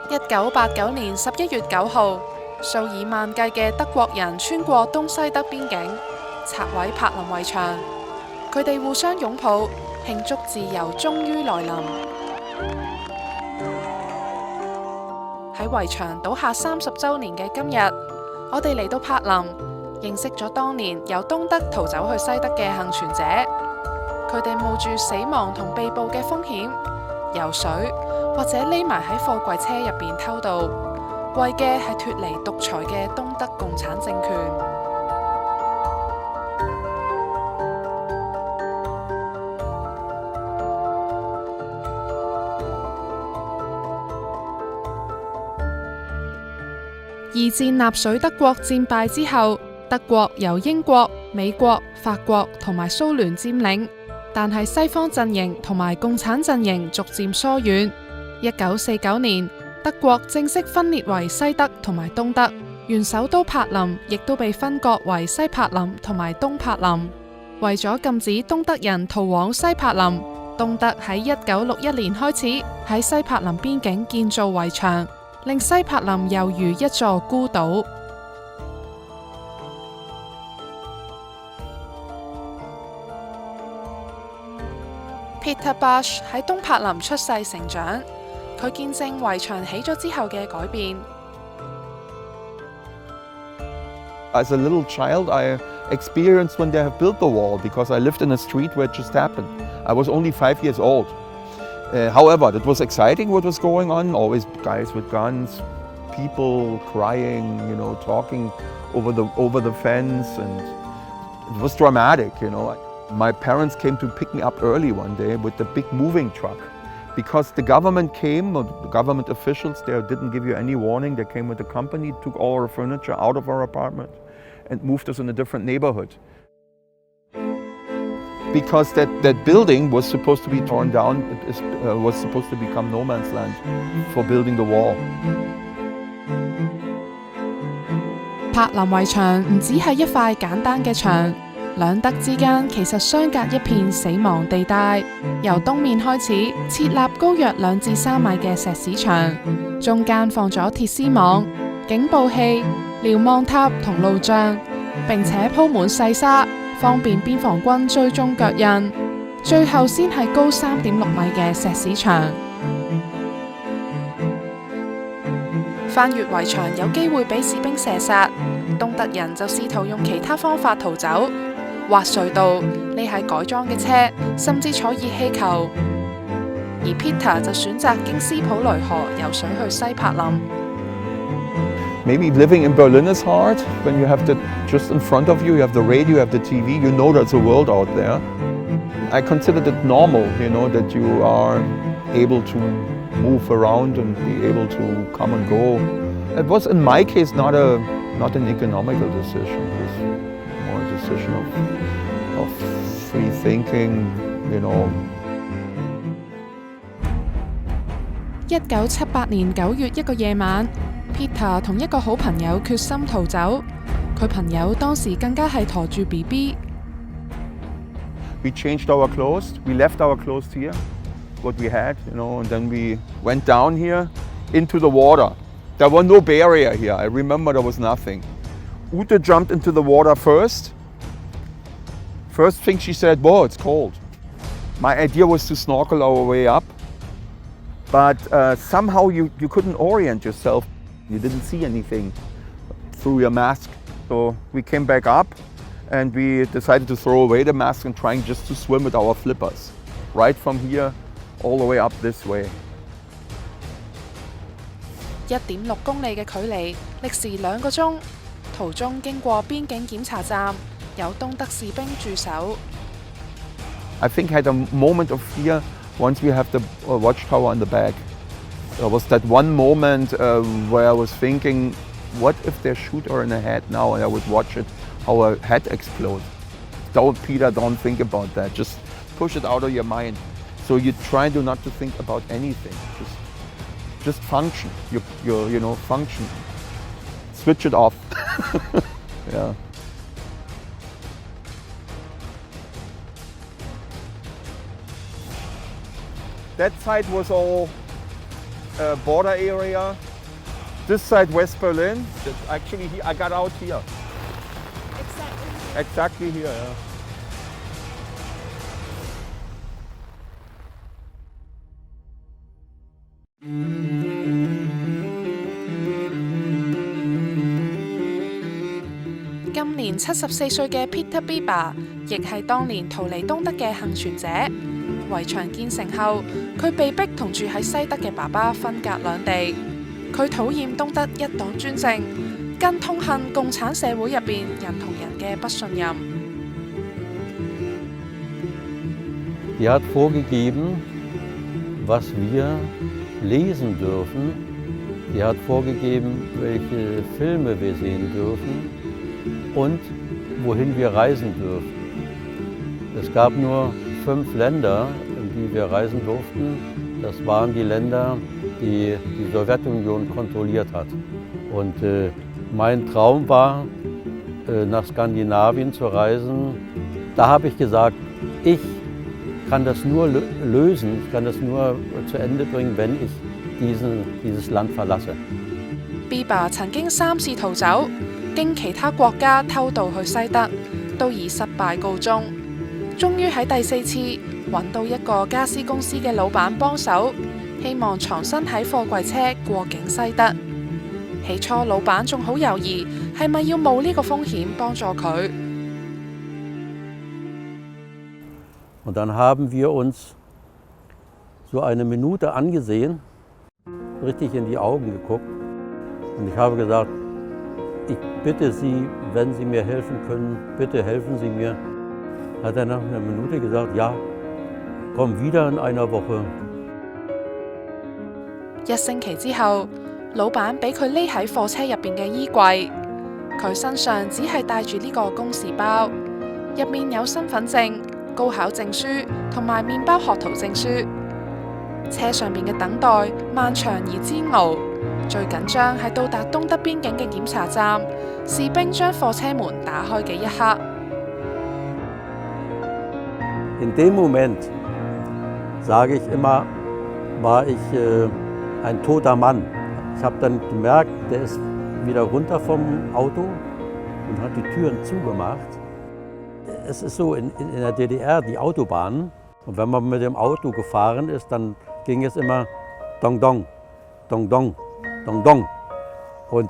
1989年11月9號，數以萬計嘅德國人穿過東西德邊境，拆毀柏林圍牆。佢哋互相擁抱，慶祝自由終於來臨。喺圍牆倒下30週年嘅今日，我哋嚟到柏林，認識咗當年由東德逃走去西德嘅幸存者。佢哋冒住死亡同被捕嘅風險，游水或者匿埋喺貨櫃車入邊偷渡，為嘅係脫離獨裁嘅東德共產政權。二戰納粹德國戰敗之後，德國由英國、美國、法國同埋蘇聯佔領，但係西方陣營同埋共產陣營逐漸疏遠。1949年，德國正式分裂為西德同埋東德，原首都柏林亦都被分割為西柏林同埋東柏林。為咗禁止東德人逃往西柏林，東德喺1961年開始喺西柏林邊境建造圍牆，令西柏林猶如一座孤島。Peter Bush 喺東柏林出世成長，佢見證圍牆起咗之後嘅改變。As a little child, I experienced when they have built the wall because I lived in a street where it just happened. I was only 5 years old. However, it was exciting what was going on. Always guys with guns, people crying, talking over the fence, and it was dramatic. My parents came to pick me up early one day with the big moving truck because the government came, or the government officials there didn't give you any warning. They came with a company, took all our furniture out of our apartment and moved us in a different neighborhood. Because that building was supposed to be torn down, it was supposed to become no man's land for building the wall. 柏林圍牆唔只係一塊簡單嘅牆，兩德之間其實相隔一片死亡地帶。由東面開始設立高約2至3米嘅石屎牆，中間放咗鐵絲網、警報器、瞭望塔同路障，並且鋪滿細沙，方便邊防軍追蹤腳印。最後先係高3.6米嘅石屎牆。翻越圍牆有機會俾士兵射殺，東德人就試圖用其他方法逃走，挖隧道、匿喺改裝嘅車，甚至坐熱氣球。而 Peter 就選擇經斯普雷河游水去西柏林。Maybe living in Berlin is hard when you have just in front of you, you have the radio, you have the TV, you know there's a world out there. I considered it normal, that you are able to move around and be able to come and go. It was, in my case, not an economical decision. It was more a decision of free thinking, 1978年9月一個夜晚 ，Peter 同一個好朋友決心逃走。佢朋友當時更加係駝住 BB。We changed our clothes. We left our clothes here, what we had, and then we went down here into the water. There was no barrier here. I remember there was nothing. Ute jumped into the water first. First thing she said, "Whoa, it's cold." My idea was to snorkel our way up, but somehow you couldn't orient yourself. You didn't see anything through your mask. So we came back up and we decided to throw away the mask and trying just to swim with our flippers, right from here all the way up this way. 1.6公里嘅距離，歷時2個鐘，途中經過邊境檢查站，有東德士兵駐守。I think I had a moment of fear once we have the watchtower on the back. There was that one moment where I was thinking, what if they shoot her in the head now? And I would watch it, how her head explodes. Don't, Peter, don't think about that. Just push it out of your mind. So you try not to think about anything. Just function. You function. Switch it off. Yeah. That side was all border area. This side, West Berlin. Actually, I got out here. Exactly here, yeah. 今年74歲嘅 Peter Bieber 亦係當年逃離東德嘅幸存者。圍牆建成後，佢被逼同住喺西德嘅爸爸分隔兩地。佢討厭東德一黨專政，更痛恨共產社會入邊人同人嘅不信任。Die hat vorgegeben, was wir lesen dürfen. Die hat vorgegeben, welche Filme wir sehen dürfen und wohin wir reisen dürfen. Es gab nur 5 Länder, in die wir reisen durften. Das waren die Länder, die die Sowjetunion kontrolliert hat. Und mein Traum war, nach Skandinavien zu reisen. Da habe ich gesagt, ich kann das nur lösen, ich kann das nur zu Ende bringen, wenn ich dieses Land verlasse. Bieber 曾經3次逃走，經其他國家偷渡去西德，都以失敗告終。終於喺第4次揾到一個家私公司嘅老闆幫手，希望藏身喺貨櫃車過境西德。起初老闆仲好猶豫，係咪要冒呢個風險幫助佢？ Und dann haben wir uns so eine Minute angesehen, richtig in die Augen geguckt. Und ich habe gesagt, ich bitte Sie, wenn Sie mir helfen können, bitte helfen Sie mir. Hat er nach einer Minute gesagt, ja, komm wieder in einer Woche. 1星期之後，老闆俾佢匿喺貨車入邊嘅衣櫃，佢身上只係帶住呢個公事包，入面有身份證、高考證書同埋麵包學徒證書。車上邊嘅等待漫長而煎熬，最緊張係到達東德邊境嘅檢查站，士兵將貨車門打開嘅一刻。In dem Moment, sage ich immer, war ich ein toter Mann. Ich habe dann gemerkt, der ist wieder runter vom Auto und hat die Türen zugemacht. Es ist so, in der DDR, die Autobahnen, und wenn man mit dem Auto gefahren ist, dann ging es immer dong dong, dong dong, dong dong. Und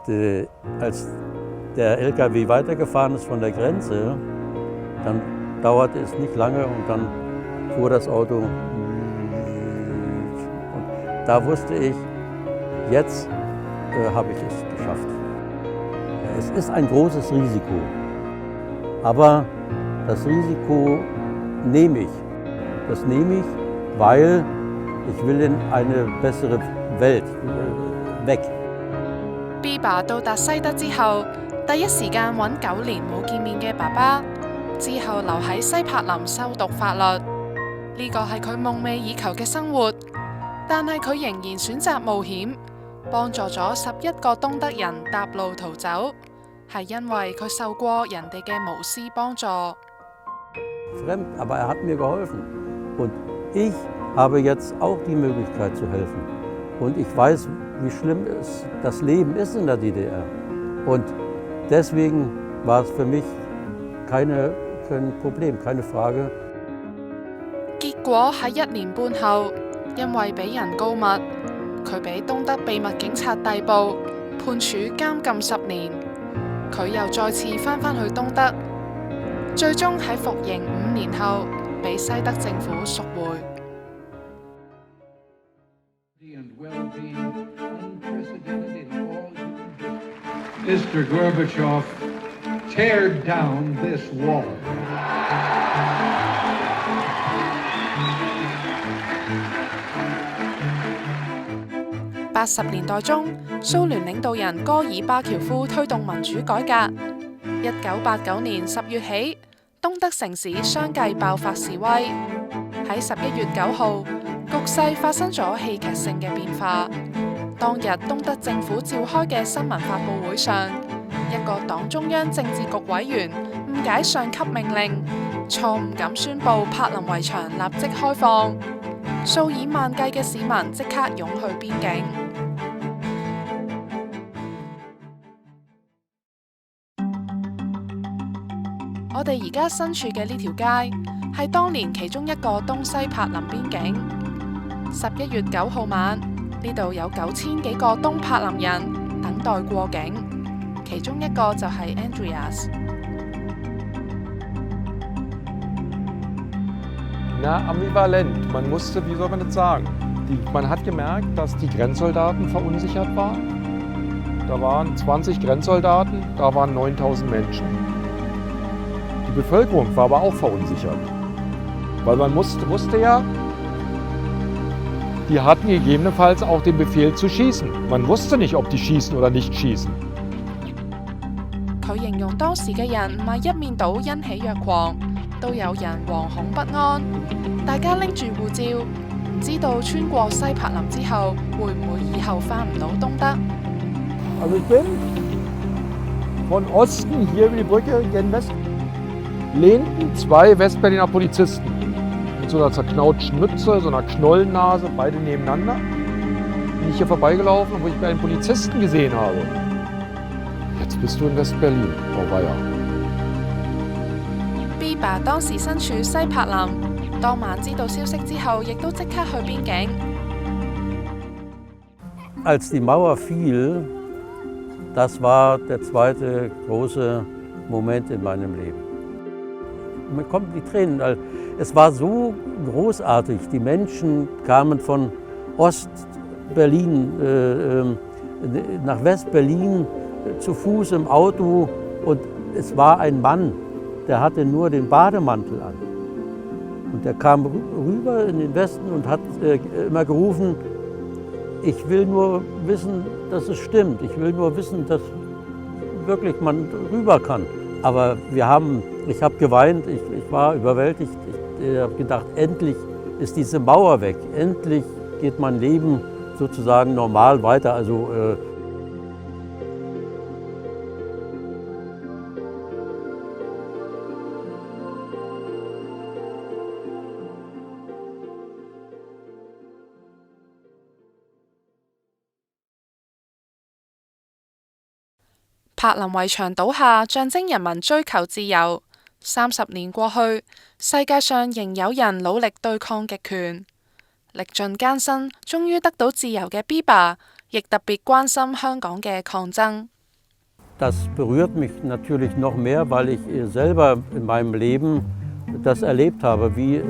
als der LKW weitergefahren ist von der Grenze, dann dauerte es nicht lange und dann fuhr das Auto. Und da wusste ich, jetzt habe ich es geschafft. Es ist ein großes Risiko, aber das Risiko nehme ich. Das nehme ich, weil ich will in eine bessere Welt weg. Bieber 到達西德之後，第一時間揾9年冇見面嘅爸爸，之後留喺西柏林修讀法律。呢個係佢夢寐以求嘅生活，但係佢仍然選擇冒險，幫助咗11個東德人搭路逃走，係因為佢受過人哋嘅無私幫助。Fremd, aber er hat mir geholfen. Und ich habe jetzt auch die Möglichkeit zu helfen. Und ich weiß, wie schlimm das Leben ist in der DDR. Und deswegen war es für mich kein Problem, keine Frage. 結果喺1年半後，因為俾人告密，佢俾東德秘密警察逮捕，判處監禁10年。佢又再次返去東德，最終喺服刑5年後，被西德政府贖回。Mr. Gorbachev, tear down this wall. 80年代中，蘇聯領導人戈爾巴喬夫推動民主改革。1989年10月起，東德城市相繼爆發示威。喺11月9號，局勢發生咗戲劇性嘅變化。當日東德政府召開嘅新聞發佈會上，一個黨中央政治局委員誤解上級命令，錯誤咁宣佈柏林圍牆立即開放。數以萬計嘅市民即刻湧去邊境。我哋而家身處嘅呢條街係當年其中一個東西柏林邊境。11月9號晚，呢度有9000幾個東柏林人等待過境，其中一個就係 Andreas。Na, ambivalent. Man musste, wie soll man das sagen? Man hat gemerkt, dass die Grenzsoldaten verunsichert waren. Da waren 20 Grenzsoldaten, da waren 9000 Menschen. Die Bevölkerung war aber auch verunsichert. Weil man wusste ja, die hatten gegebenenfalls auch den Befehl zu schießen. Man wusste nicht, ob die schießen oder nicht schießen. 佢形容當時嘅人唔係一面倒欣喜若狂，都有人惶恐不安。大家拎住護照，唔知道穿過西柏林之後，會唔會以後返唔到東德？ Also ich bin von Osten hier über die Brücke gen Westen. Lehnten 2 Westberliner Polizisten mit so einer zerknautschten Mütze, so einer Knollennase, beide nebeneinander. Bin ich hier vorbeigelaufen, wo ich einen Polizisten gesehen habe. Jetzt bist du in Westberlin, Frau Weyer. Biber 當時身處西柏林，當晚知道消息之後，亦都即刻去邊境。 Als die Mauer fiel, das war der zweite große Moment in meinem Leben. Mir kommen die Tränen, weil es war so großartig. Die Menschen kamen von Ostberlin nach Westberlin zu Fuß im Auto und es war ein Mann, der hatte nur den Bademantel an. Und der kam rüber in den Westen und hat immer gerufen, ich will nur wissen, dass es stimmt. Ich will nur wissen, dass wirklich man rüber kann. Aber ich habe geweint, ich war überwältigt. Ich habe gedacht, endlich ist diese Mauer weg. Endlich geht mein Leben sozusagen normal weiter. Also,柏林圍牆倒下，象徵人民追求自由。30年過去，世界上仍有人努力對抗極權，歷盡艱辛，終於得到自由嘅 Biber， 亦特別關心香港嘅抗爭。 Das berührt mich natürlich noch mehr, weil ich selber in meinem Leben das erlebt habe, wie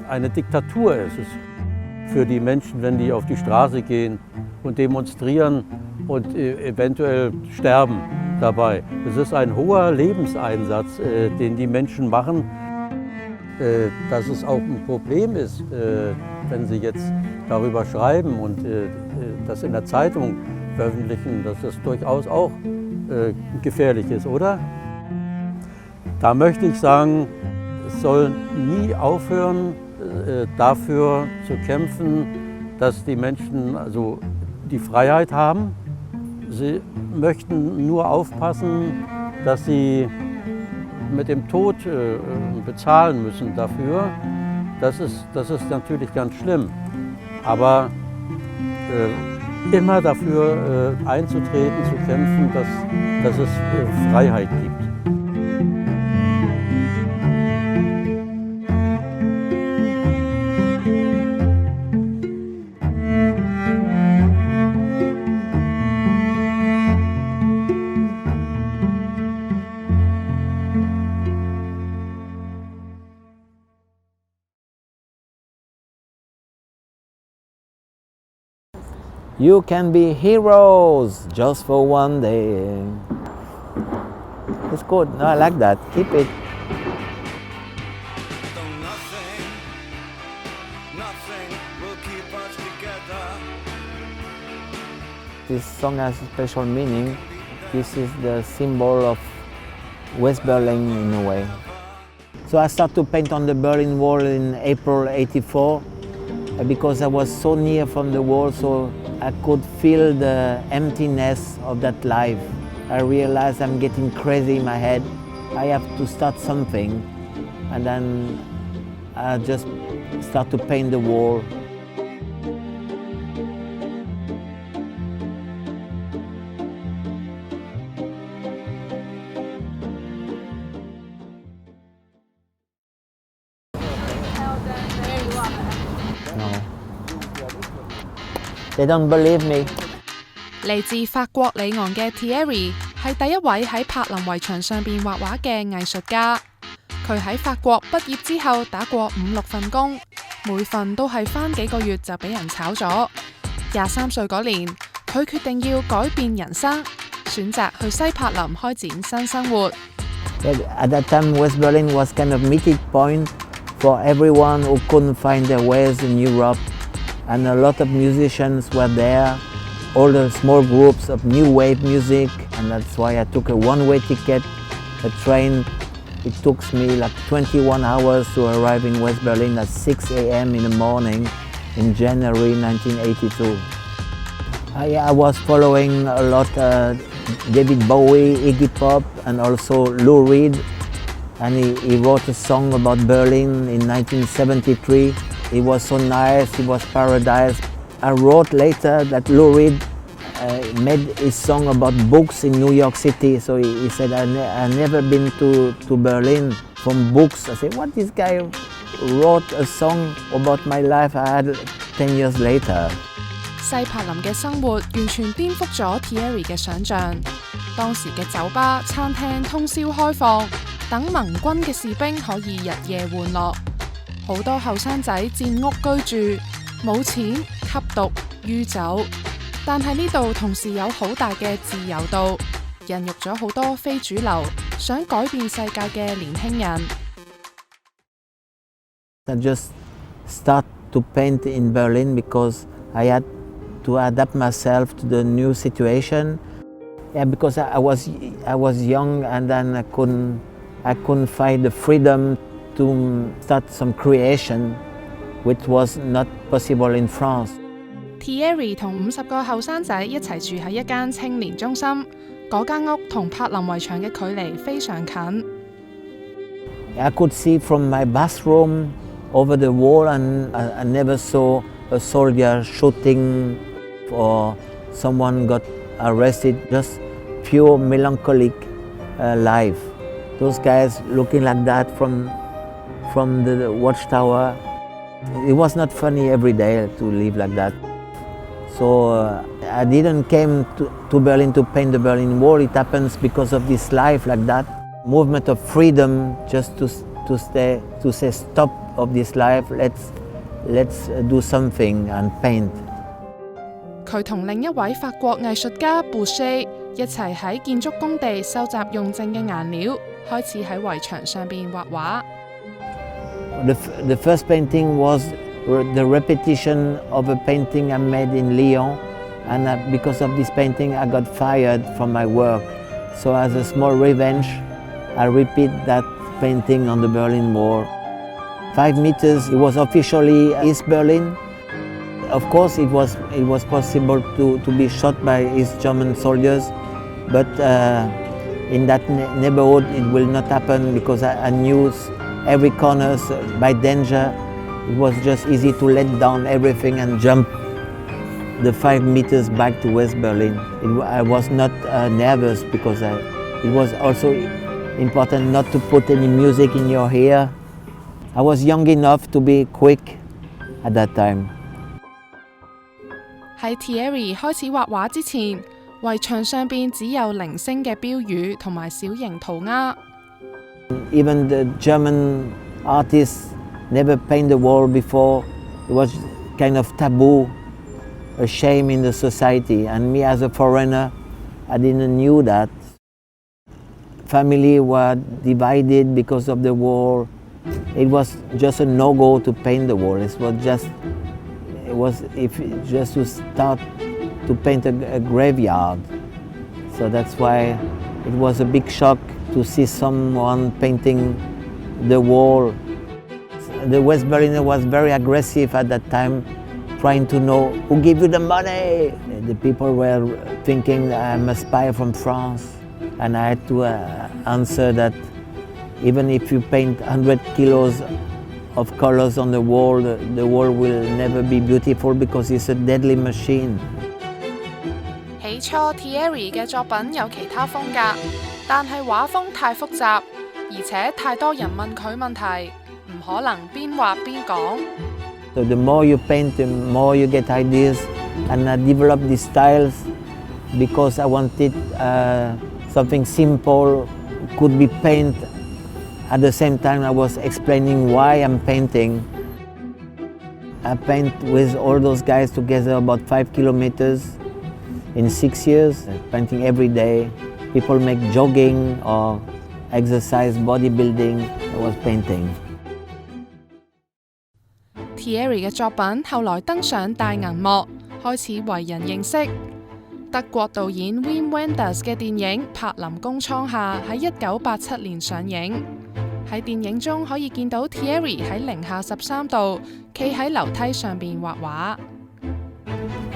eine Diktatur es ist für die Menschen, wenn die auf die Straße gehen und demonstrieren und eventuell sterben dabei. Es ist ein hoher Lebenseinsatz, den die Menschen machen. Dass es auch ein Problem ist, wenn sie jetzt darüber schreiben und das in der Zeitung veröffentlichen, dass das durchaus auch gefährlich ist, oder? Da möchte ich sagen, es soll nie aufhören, dafür zu kämpfen, dass die Menschen also die Freiheit haben. Sie möchten nur aufpassen, dass sie mit dem Tod bezahlen müssen dafür. Das ist natürlich ganz schlimm. Aber immer dafür einzutreten, zu kämpfen, dass es Freiheit gibt. You can be heroes just for one day. It's good. No, I like that. Keep it. This song has a special meaning. This is the symbol of West Berlin in a way. So I started to paint on the Berlin Wall in April '84 because I was so near from the wall, so I could feel the emptiness of that life. I realized I'm getting crazy in my head. I have to start something, and then I just start to paint the wall. No. They don't believe me. 嚟自法國里昂嘅 Thierry 係第一位喺柏林圍牆上邊畫畫嘅藝術家。佢喺法國畢業之後打過5-6份工，每份都係返幾個月就俾人炒咗。23歲嗰年，佢決定要改變人生，選擇去西柏林開展新生活。At that time, West Berlin was kind of meeting point for everyone who couldn't find their ways in Europe, and a lot of musicians were there, all the small groups of new wave music, and that's why I took a one-way ticket, a train. It took me like 21 hours to arrive in West Berlin at 6 a.m. in the morning in January 1982. I was following a lot David Bowie, Iggy Pop, and also Lou Reed, and he wrote a song about Berlin in 1973. It was so nice, it was paradise. I wrote later that Lou Reed made his song about books in New York City. So he said, I never been to Berlin from books. I said, what, this guy wrote a song about my life I had 10 years later. 西柏林嘅生活完全顛覆咗 Thierry 嘅想像。當時嘅酒吧、餐廳通宵開放，等盟軍嘅士兵可以日夜玩樂。好多後生仔佔屋居住，冇錢、吸毒、酗酒。但係呢度同時有好大嘅自由度，孕育咗好多非主流、想改變世界嘅年輕人。I just start to paint in Berlin because I had to adapt myself to the new situation. Yeah, because I was young, and then I couldn't find the freedom to start some creation, which was not possible in France. Thierry 同50個後生仔一齊住喺一間青年中心，嗰間屋同柏林圍牆嘅距離非常近。I could see from my bathroom over the wall, and I never saw a soldier shooting or someone got arrested. Just pure melancholic life. Those guys looking like that from the watchtower. It was not funny every day to live like that. So I didn't came to Berlin to paint the Berlin Wall. It happens because of this life like that. Movement of freedom, just to say stop of this life. Let's do something and paint. 佢同另一位法國藝術家 Boucher 一齊喺建築工地收集用剩嘅顏料，開始喺圍牆上邊畫畫。The first painting was the repetition of a painting I made in Lyon, and because of this painting I got fired from my work. So as a small revenge, I repeat that painting on the Berlin Wall. 5 meters, it was officially East Berlin. Of course, it was possible to be shot by East German soldiers, but in that neighborhood it will not happen because I knew every corner by danger. It was just easy to let down everything and jump the 5 meters back to West Berlin. I was not nervous because it was also important not to put any music in your ear. I was young enough to be quick at that time. 喺 Thierry 開始畫畫之前，圍牆上邊只有零星嘅標語同埋小型塗鴉。Even the German artists never paint the wall before. It was kind of taboo, a shame in the society. And me as a foreigner, I didn't knew that. Family were divided because of the war. It was just a no-go to paint the wall. It was just to start to paint a graveyard. So that's why it was a big shock to see someone painting the wall. The West Berliner was very aggressive at that time, trying to know who gave you the money. The people were thinking I'm a spy from France, and I had to answer that even if you paint 100 kilos of colors on the wall will never be beautiful because it's a deadly machine. 起初 Thierry 嘅作品有其他風格，但係畫風太複雜，而且太多人問佢問題，唔可能邊畫邊講。So the more you paint, the more you get ideas, and I developed these styles because I wanted something simple, could be painted. At the same time, I was explaining why I'm painting. I paint with all those guys together about 5 kilometers in 6 years, painting every day. People make jogging or exercise, bodybuilding. I was painting. Thierry 嘅作品後來登上大銀幕，開始為人認識。德國導演 Wim Wenders 嘅電影《柏林宮倉下》喺1987年上映。喺電影中可以見到 Thierry 喺-13度企喺樓梯上邊畫畫。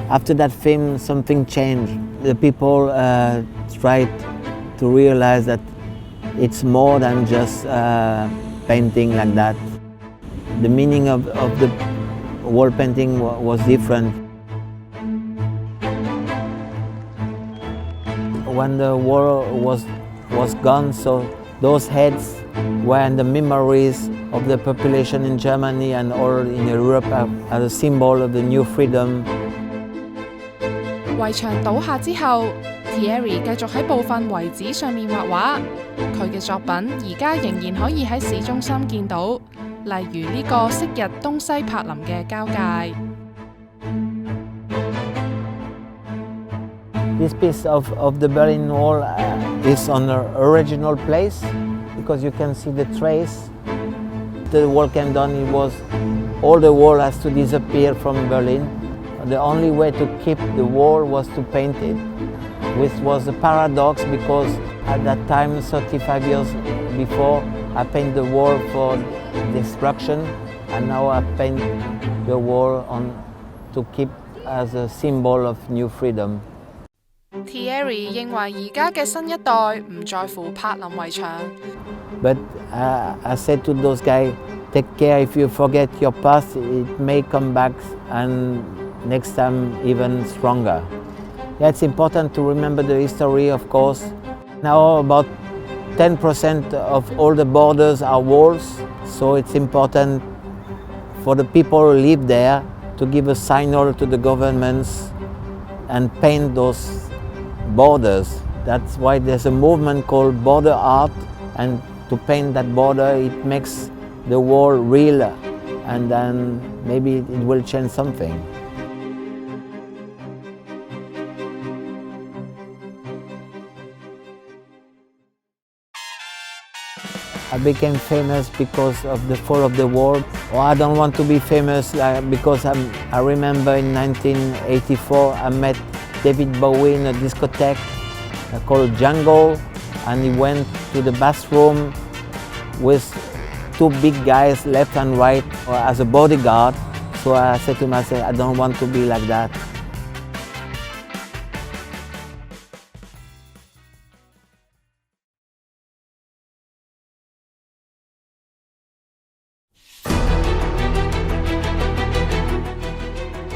After that film, something changed. The people tried to realize that it's more than just painting like that. The meaning of the wall painting was different. When the war was gone, so those heads were in the memories of the population in Germany and all in Europe as a symbol of the new freedom. 圍牆倒下之後 ，Thierry 繼續喺部分遺址上面畫畫。佢嘅作品而家仍然可以喺市中心見到，例如呢個昔日東西柏林嘅交界。This piece of the Berlin Wall is on an original place because you can see the trace. The wall came down, all the wall has to disappear from Berlin. The only way to keep the wall was to paint it, which was a paradox because at that time, 35 years before, I painted the wall for destruction, and now I paint the wall to keep as a symbol of new freedom. Thierry 認為而家嘅新一代唔在乎柏林圍牆。But I said to those guys, take care if you forget your past, it may come back and next time even stronger. Yeah, it's important to remember the history, of course. Now about 10% of all the borders are walls, so it's important for the people who live there to give a signal to the governments and paint those borders. That's why there's a movement called border art, and to paint that border, it makes the wall real, and then maybe it will change something. I became famous because of the fall of the wall. Or I don't want to be famous because I remember in 1984 I met David Bowie in a discotheque called Jungle, and he went to the bathroom with 2 big guys left and right as a bodyguard. So I said to myself, I don't want to be like that.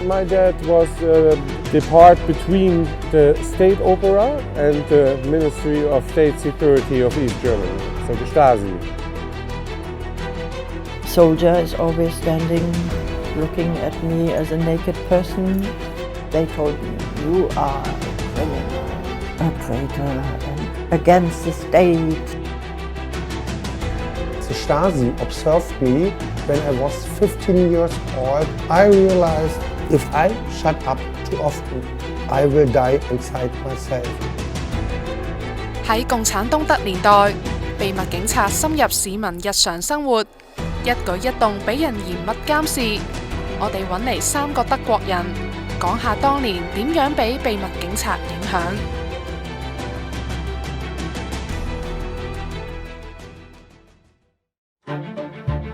My dad was the part between the state opera and the Ministry of State Security of East Germany, so the Stasi. Soldier is always standing, looking at me as a naked person. They told me, you are a criminal, a traitor, and against the state. The Stasi observed me when I was 15 years old. I realized if I shut up too often, I will die inside myself. 喺共產東德年代，秘密警察深入市民日常生活，一舉一動俾人嚴密監視。我哋揾嚟3個德國人，講下當年點樣俾秘密警察影響。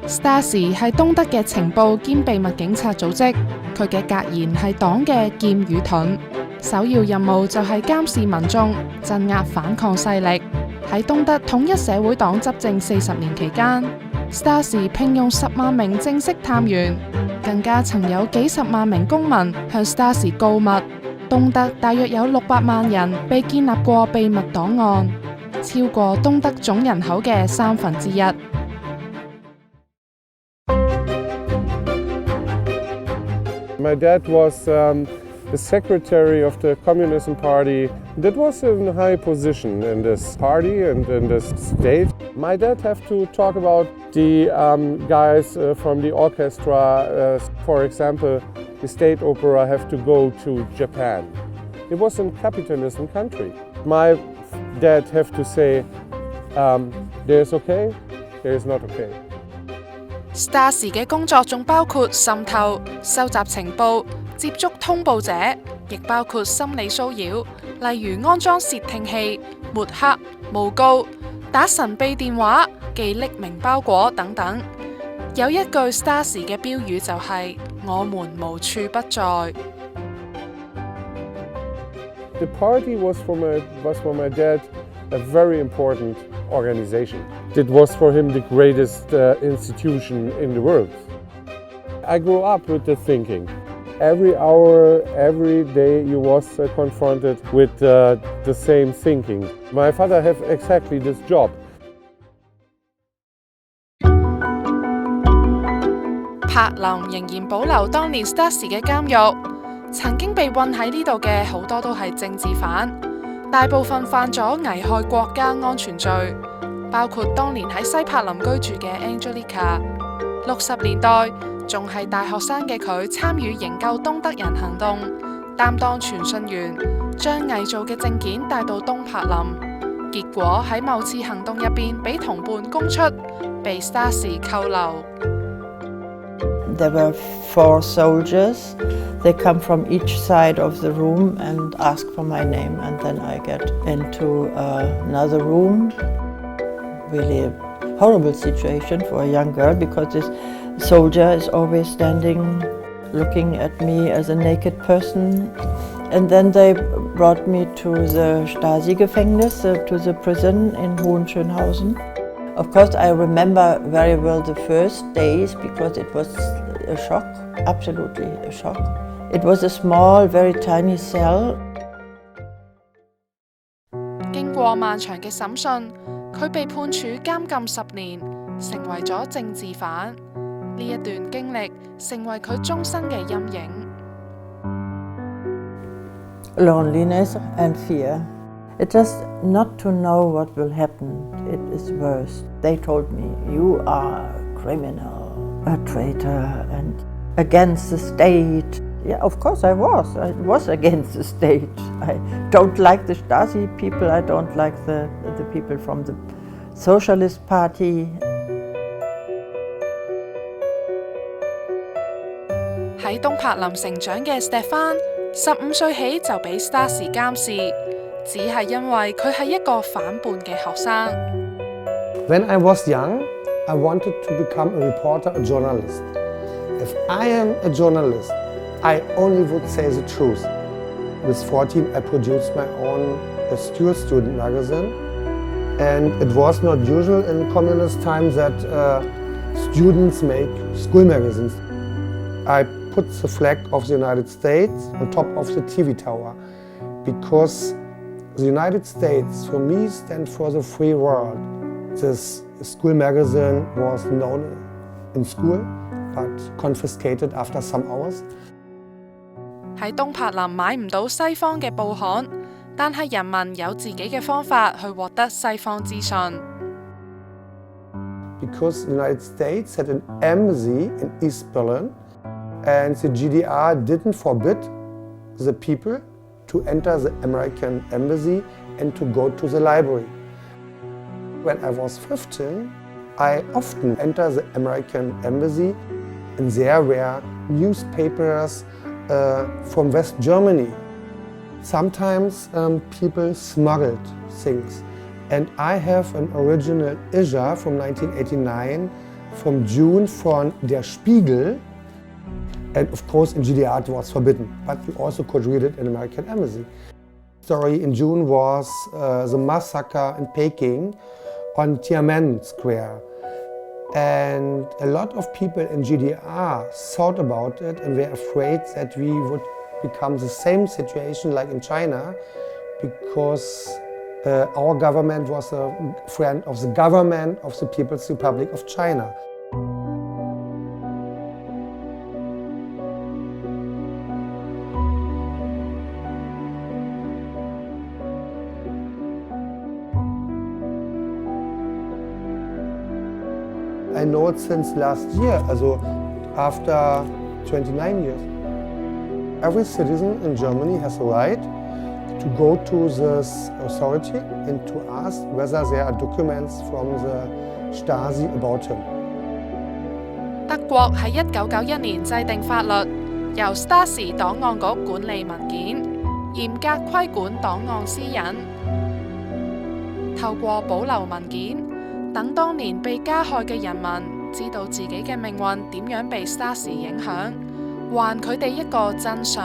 Stasi 係東德嘅情報兼秘密警察組織，佢嘅格言係黨嘅劍與盾，首要任務就係監視民眾、鎮壓反抗勢力。喺東德統一社會黨執政40年期間 ，Stasi 聘用10萬名正式探員，更加曾有幾十萬名公民向 Stasi 告密。東德大約有600萬人被建立過秘密檔案，超過東德總人口嘅1/3。My dad was the secretary of the Communism Party. That was a high position in this party and in this state. My dad have to talk about the guys from the orchestra. For example, the state opera have to go to Japan. It was a capitalism country. My dad have to say, there is okay, there is not okay. Stasi 嘅工作仲包括滲透、收集情報、接觸通報者，亦包括心理騷擾，例如安裝竊聽器、抹黑、誣告、打神秘電話、寄匿名包裹等等。有一句 Stasi 嘅標語就係：我們無處不在。The party was for my dad a very important organization. It was for him the greatest institution in the world. I grew up with the thinking. Every hour, every day you was confronted with the same thinking. My father had exactly this job. 柏林仍然保留當年 Stasi 嘅監獄，曾經被困喺呢度嘅好多都係政治犯，大部分犯咗危害國家安全罪，包括當年喺西柏林居住嘅 Angelica。60年代仲係大學生嘅佢參與營救東德人行動，擔當傳信員，將偽造嘅證件帶到東柏林，結果喺某次行動入邊俾同伴供出，被 Stasi 扣留。There were 4 soldiers. They come from each side of the room and ask for my name, and then I get into another room. Really a horrible situation for a young girl because this soldier is always standing looking at me as a naked person. And then they brought me to the Stasi-Gefängnis, to the prison in Hohenschönhausen. Of course, I remember very well the first days because it was a shock, absolutely a shock. It was a small, very tiny cell. 經過漫長嘅審訊，佢被判處監禁10年，成為咗政治犯。呢一段經歷成為佢終生嘅陰影。Loneliness and fear. It's just not to know what will happen. It is worse. They told me, you are a criminal, a traitor, and against the state. Yeah, of course I was. I was against the state. I don't like the Stasi people. I don't like the people from the Socialist Party. 喺東柏林成長嘅 Stefan，15歲起就俾 Stasi 監視。只係因為佢係一個反叛嘅學生。When I was young, I wanted to become a reporter, a journalist. If I am a journalist, I only would say the truth. With 14, I produced my own student magazine, and it was not usual in communist times that students make school magazines. I put the flag of the United States on top of the TV tower because the United States, for me, stands for the free world. This school magazine was known in school, but confiscated after some hours. 喺東柏林買唔到西方嘅報刊，但係人民有自己嘅方法去獲得西方資訊。Because the United States had an embassy in East Berlin, and the GDR didn't forbid the people to enter the American embassy and to go to the library. When I was 15, I often enter the American embassy, and there were newspapers from West Germany. Sometimes people smuggled things, and I have an original issue from 1989 from June from Der Spiegel. And of course in GDR it was forbidden, but you also could read it in American embassy. The story in June was the massacre in Peking on Tiananmen Square. And a lot of people in GDR thought about it and were afraid that we would become the same situation like in China, because our government was a friend of the government of the People's Republic of China. know it since last year, also after 29 years. Every citizen in Germany has a right to go to this authority and to ask whether there are documents from the Stasi about him. 德國喺1991年制定法律，由 Stasi 檔案局管理文件，嚴格規管檔案私隱。透過保留文件，等當年被加害嘅人民知道自己嘅命運點樣被 Stasi 影響，還佢哋一個真相。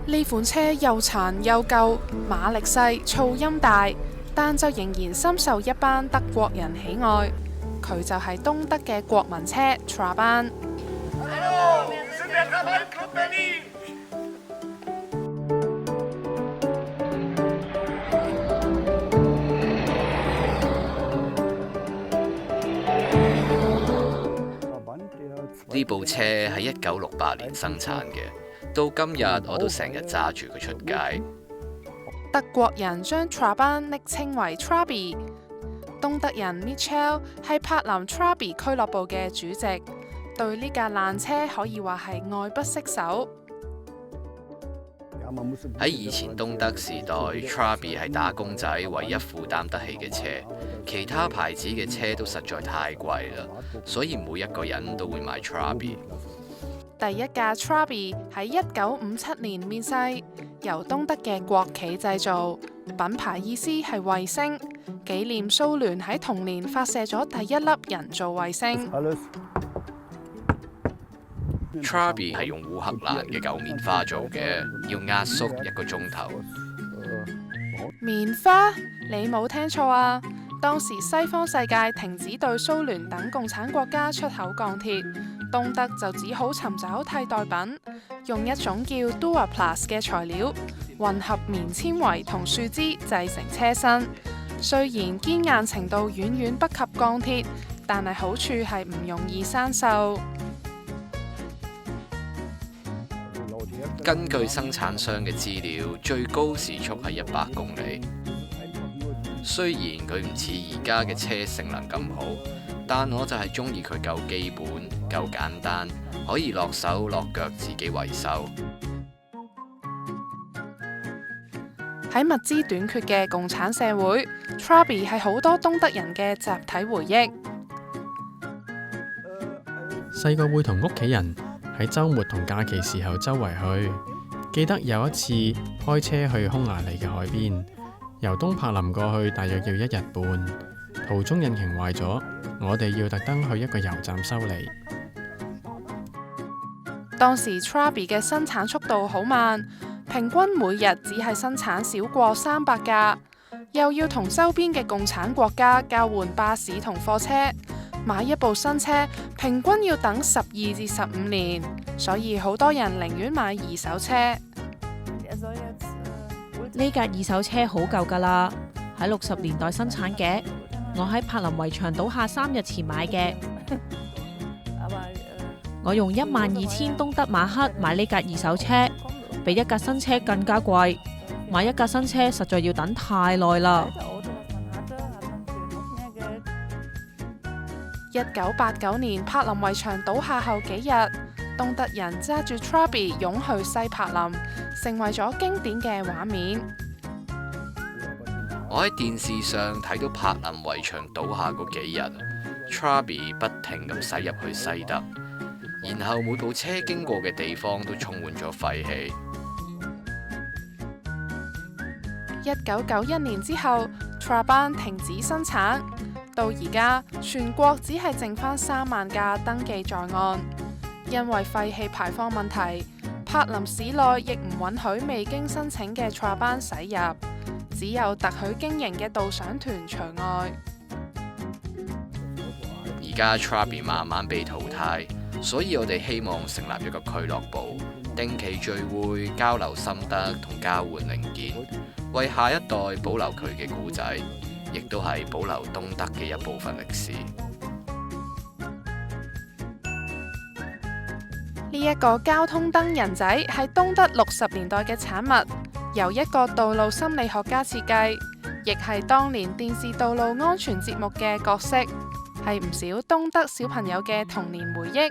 呢款車又殘又舊，馬力細，噪音大，但就仍然深受一班德國人喜愛。佢就係東德嘅國民車 Trabant。呢部車係1968年生產嘅。到今日我都成日揸住佢出街。德國人將 Trabant 昵稱為 Trabi， 東德人 Michel 係柏林 Trabi 俱樂部嘅主席，對呢架爛車可以話係愛不釋手。喺以前東德時代 ，Trabi 係打工仔唯一負擔得起嘅車，其他牌子嘅車都實在太貴啦，所以每一個人都會買 Trabi。第一架 Trabi 喺1957年面世，由東德嘅國企製造，品牌意思係衛星，紀念蘇聯喺同年發射咗第一粒人造衛星。Trabi 係用烏克蘭嘅舊棉花做嘅，要壓縮1個鐘頭。棉花？你冇聽錯啊！當時西方世界停止對蘇聯等共產國家出口鋼鐵，東德就只好尋找替代品，用一種叫 Duroplast 嘅材料，混合棉纖維同樹枝製成車身。雖然堅硬程度遠遠不及鋼鐵，但係好處係唔容易生鏽。根據生產商嘅資料，最高時速係100公里。雖然佢唔似而家嘅車性能咁好，但我就係中意佢夠基本、夠簡單，可以落手落腳自己維修。喺物資短缺嘅共產社會 ，Trabi 係好多東德人嘅集體回憶。細個會同屋企人喺週末同假期時候周圍去，記得有一次開車去匈牙利嘅海邊。由東柏林過去大約要1日半，途中引擎壞咗，我哋要特登去一個油站修理。當時 Trabi 嘅生產速度好慢，平均每日只係生產少過300架，又要同周邊嘅共產國家交換巴士同貨車，買一部新車平均要等12至15年，所以好多人寧願買二手車。呢架二手車好舊㗎啦，喺60年代生產嘅，我喺柏林圍牆倒下3日前買嘅。我用12000東德馬克買呢架二手車，比一架新車更加貴。買一架新車實在要等太耐啦。1989年柏林圍牆倒下後幾日，東德人揸住 Trabi 湧去西柏林，成為咗經典嘅畫面。我喺電視上睇到柏林圍牆倒下嗰幾日 ，Trabi 不停咁駛入去西德，然後每部車經過嘅地方都充滿咗廢氣。1991年之後 ，Trabant 停止生產，到而家全國只係剩返3萬架登記在案。因為廢氣排放問題，柏林市內亦唔允許未經申請嘅 Trabant 駛入，只有特許經營嘅導賞團除外。家 Trabi 慢慢被淘汰，所以我哋希望成立一個俱樂部，定期聚會、交流心得同交換零件，為下一代保留佢嘅故仔，亦都係保留東德嘅一部分歷史。呢一個交通燈人仔係東德60年代嘅產物，由一個道路心理學家設計，亦係當年電視道路安全節目嘅角色，係唔少東德小朋友嘅童年回憶。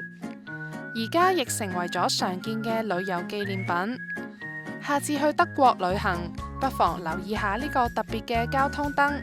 而家亦成為咗常見嘅旅遊紀念品。下次去德國旅行，不妨留意下呢個特別嘅交通燈。